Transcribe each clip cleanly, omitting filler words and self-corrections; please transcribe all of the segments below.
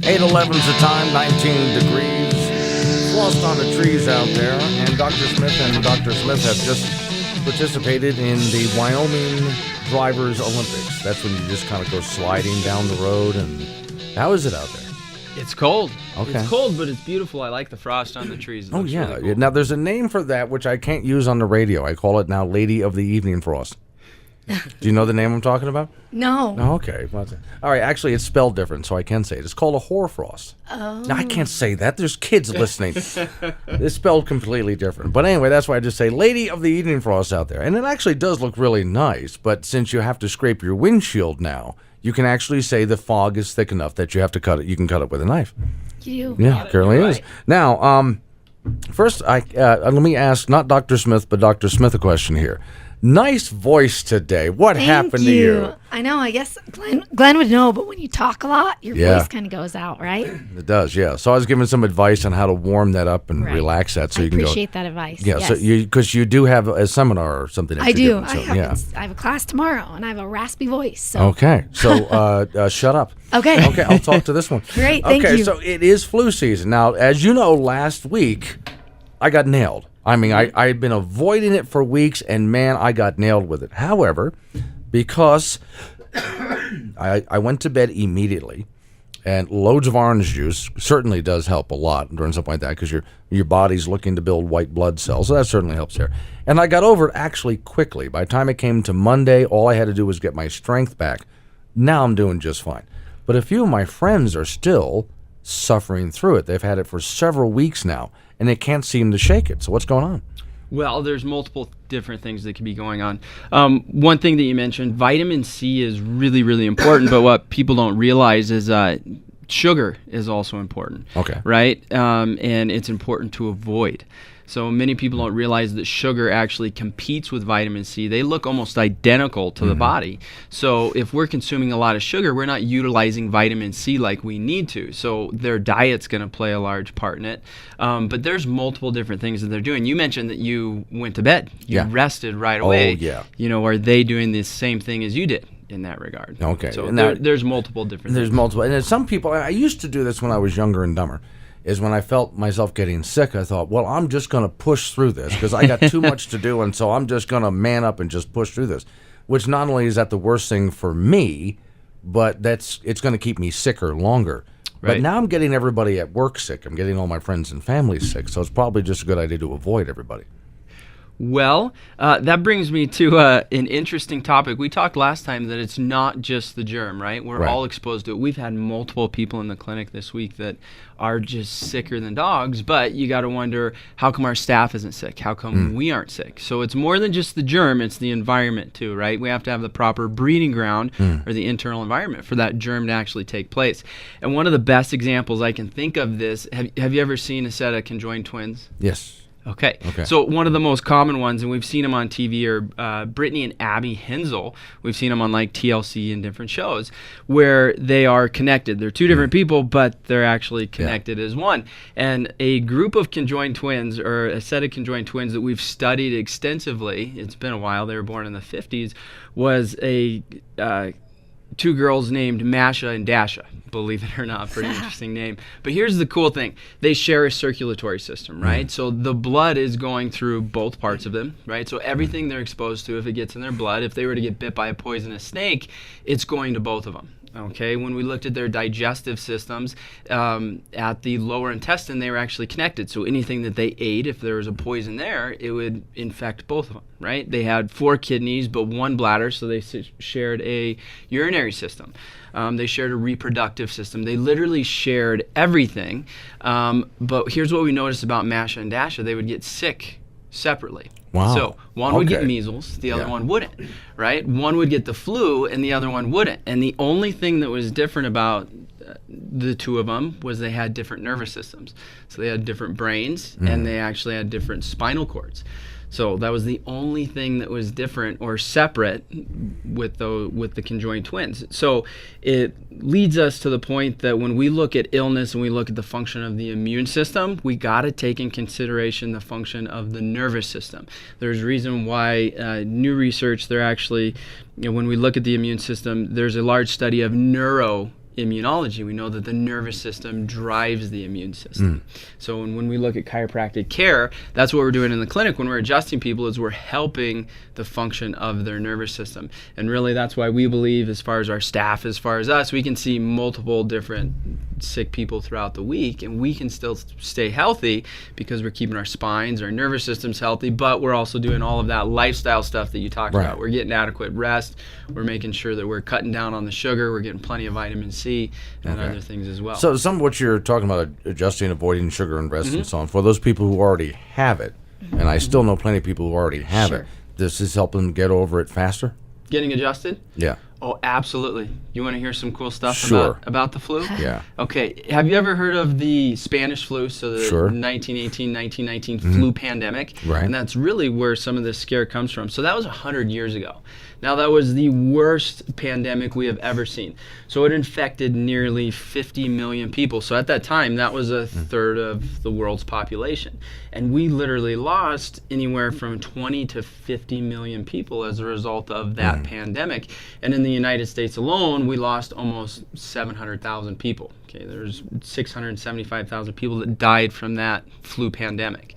8:11's the time, 19 degrees. Frost on the trees out there. And Dr. Smith have just participated in the Wyoming Drivers Olympics. That's when you just kind of go sliding down the road. And how is it out there? It's cold. Okay. It's cold, but it's beautiful. I like the frost on the trees. It looks yeah. really cool. Now, there's a name for that, which I can't use on the radio. I call it now Lady of the Evening Frost. Do you know the name I'm talking about? No. Oh, okay. All right. Actually, it's spelled different, so I can say it. It's called a hoarfrost. Oh. Now, I can't say that. There's kids listening. It's spelled completely different. But anyway, that's why I just say Lady of the Evening Frost out there. And it actually does look really nice, but since you have to scrape your windshield now, you can actually say the fog is thick enough that you have to cut it. You can cut it with a knife. You. Yeah, it currently is. Now, first, let me ask not Dr. Smith, but Dr. Smith a question here. Nice voice today. What happened to you? I know. I guess Glenn would know, but when you talk a lot, your voice kind of goes out, right? It does, yeah. So I was giving some advice on how to warm that up and relax that, so I you can go. Appreciate that advice. Yeah, yes. so because you do have a seminar or something. That I do. Doing, so, I have a class tomorrow, and I have a raspy voice. So. Okay, so shut up. Okay. Okay, I'll talk to this one. Great, thank you. Okay, so it is flu season now. As you know, last week I got nailed. I mean, I had been avoiding it for weeks, and man, I got nailed with it. However, because I went to bed immediately, and loads of orange juice certainly does help a lot during something like that, because your body's looking to build white blood cells, so that certainly helps there. And I got over it actually quickly. By the time it came to Monday, all I had to do was get my strength back. Now I'm doing just fine. But a few of my friends are still suffering through it. They've had it for several weeks now, and they can't seem to shake it. So what's going on? Well, there's multiple different things that could be going on. One thing that you mentioned, vitamin C is really, really important, but what people don't realize is sugar is also important. Okay. Right? And it's important to avoid. So many people don't realize that sugar actually competes with vitamin C. They look almost identical to the body. So if we're consuming a lot of sugar, we're not utilizing vitamin C like we need to. So their diet's going to play a large part in it. But there's multiple different things that they're doing. You mentioned that you went to bed. You rested right away. Oh, yeah. You know, are they doing the same thing as you did in that regard? Okay. So And there's multiple different There's things. multiple. And some people, I used to do this when I was younger and dumber, is when I felt myself getting sick, I thought, well, I'm just going to push through this because I got too much to do, and so I'm just going to man up and just push through this, which not only is that the worst thing for me, but it's going to keep me sicker longer. Right. But now I'm getting everybody at work sick. I'm getting all my friends and family sick, so it's probably just a good idea to avoid everybody. Well, that brings me to an interesting topic. We talked last time that it's not just the germ, right? We're all exposed to it. We've had multiple people in the clinic this week that are just sicker than dogs, but you got to wonder, how come our staff isn't sick? How come we aren't sick? So it's more than just the germ, it's the environment too, right? We have to have the proper breeding ground or the internal environment for that germ to actually take place. And one of the best examples I can think of this, have you ever seen a set of conjoined twins? Yes. Okay. So one of the most common ones, and we've seen them on TV, are Brittany and Abby Hensel. We've seen them on like TLC and different shows where they are connected. They're two different people, but they're actually connected as one. And a group of conjoined twins, or a set of conjoined twins that we've studied extensively, it's been a while, they were born in the 50s, was a two girls named Masha and Dasha. Believe it or not, pretty interesting name. But here's the cool thing. They share a circulatory system, right? So the blood is going through both parts of them, right? So everything they're exposed to, if it gets in their blood, if they were to get bit by a poisonous snake, it's going to both of them. Okay, when we looked at their digestive systems, at the lower intestine, they were actually connected. So anything that they ate, if there was a poison there, it would infect both of them, right? They had 4 kidneys, but 1 bladder, so they shared a urinary system. They shared a reproductive system. They literally shared everything. But here's what we noticed about Masha and Dasha. They would get sick separately. Wow. So one would get measles, the other one wouldn't, right? One would get the flu, and the other one wouldn't. And the only thing that was different about the two of them was they had different nervous systems. So they had different brains, and they actually had different spinal cords. So that was the only thing that was different or separate with the conjoined twins. So it leads us to the point that when we look at illness and we look at the function of the immune system, we got to take in consideration the function of the nervous system. There's a reason why new research, they're actually, when we look at the immune system, there's a large study of immunology. We know that the nervous system drives the immune system. So when we look at chiropractic care, that's what we're doing in the clinic when we're adjusting people, is we're helping the function of their nervous system. And really that's why we believe, as far as our staff, as far as us, we can see multiple different sick people throughout the week, and we can still stay healthy because we're keeping our spines, our nervous systems healthy, but we're also doing all of that lifestyle stuff that you talked about. We're getting adequate rest. We're making sure that we're cutting down on the sugar. We're getting plenty of vitamin C and other things as well. So some of what you're talking about, adjusting, avoiding sugar and rest and so on, for those people who already have it, and I still know plenty of people who already have it, does this help them get over it faster? Getting adjusted? Yeah. Oh, absolutely. You want to hear some cool stuff about the flu? Yeah. Okay. Have you ever heard of the Spanish flu, so the 1918, 1919 flu pandemic? Right. And that's really where some of this scare comes from. So that was 100 years ago. Now, that was the worst pandemic we have ever seen. So it infected nearly 50 million people. So at that time, that was a third of the world's population. And we literally lost anywhere from 20 to 50 million people as a result of that pandemic. And in the United States alone, we lost almost 700,000 people. Okay, there's 675,000 people that died from that flu pandemic.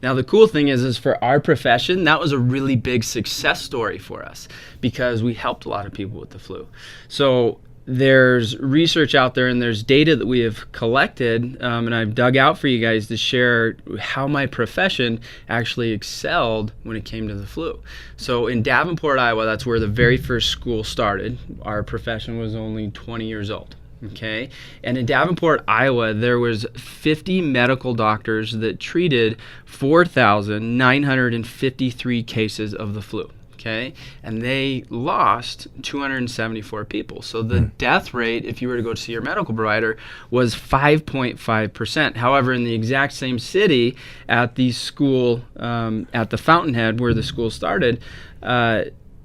Now, the cool thing is for our profession, that was a really big success story for us because we helped a lot of people with the flu. So there's research out there and there's data that we have collected, and I've dug out for you guys to share how my profession actually excelled when it came to the flu. So in Davenport, Iowa, that's where the very first school started. Our profession was only 20 years old. Okay, and in Davenport, Iowa, there was 50 medical doctors that treated 4,953 cases of the flu. Okay, and they lost 274 people. So the death rate, if you were to go to see your medical provider, was 5.5%. However, in the exact same city, at the school, at the Fountainhead where the school started,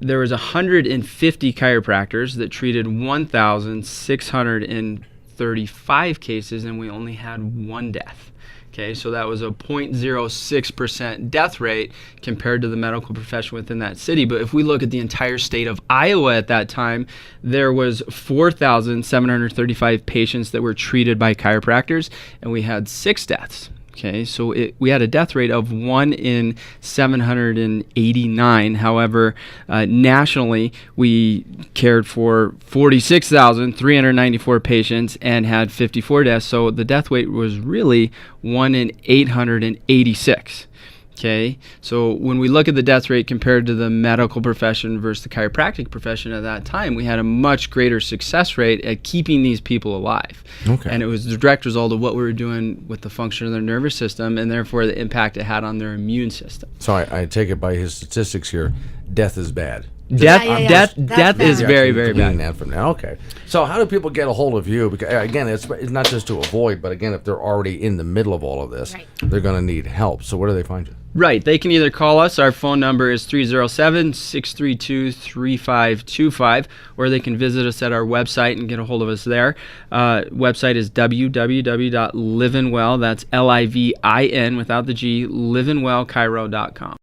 there was 150 chiropractors that treated 1,635 cases, and we only had one death. Okay, so that was a 0.06% death rate compared to the medical profession within that city. But if we look at the entire state of Iowa at that time, there was 4,735 patients that were treated by chiropractors, and we had 6 deaths. Okay, so we had a death rate of 1 in 789. However, nationally, we cared for 46,394 patients and had 54 deaths. So the death rate was really 1 in 886. Okay, so when we look at the death rate compared to the medical profession versus the chiropractic profession at that time, we had a much greater success rate at keeping these people alive. Okay. And it was the direct result of what we were doing with the function of their nervous system and therefore the impact it had on their immune system. So I take it by his statistics here, death is bad. Death is very, very bad. That from now. Okay. So how do people get a hold of you? Because again, it's not just to avoid, but again, if they're already in the middle of all of this, they're going to need help. So where do they find you? Right. They can either call us. Our phone number is 307-632-3525, or they can visit us at our website and get a hold of us there. Website is www.livinwell, that's Livin without the G, livinwellchiro.com.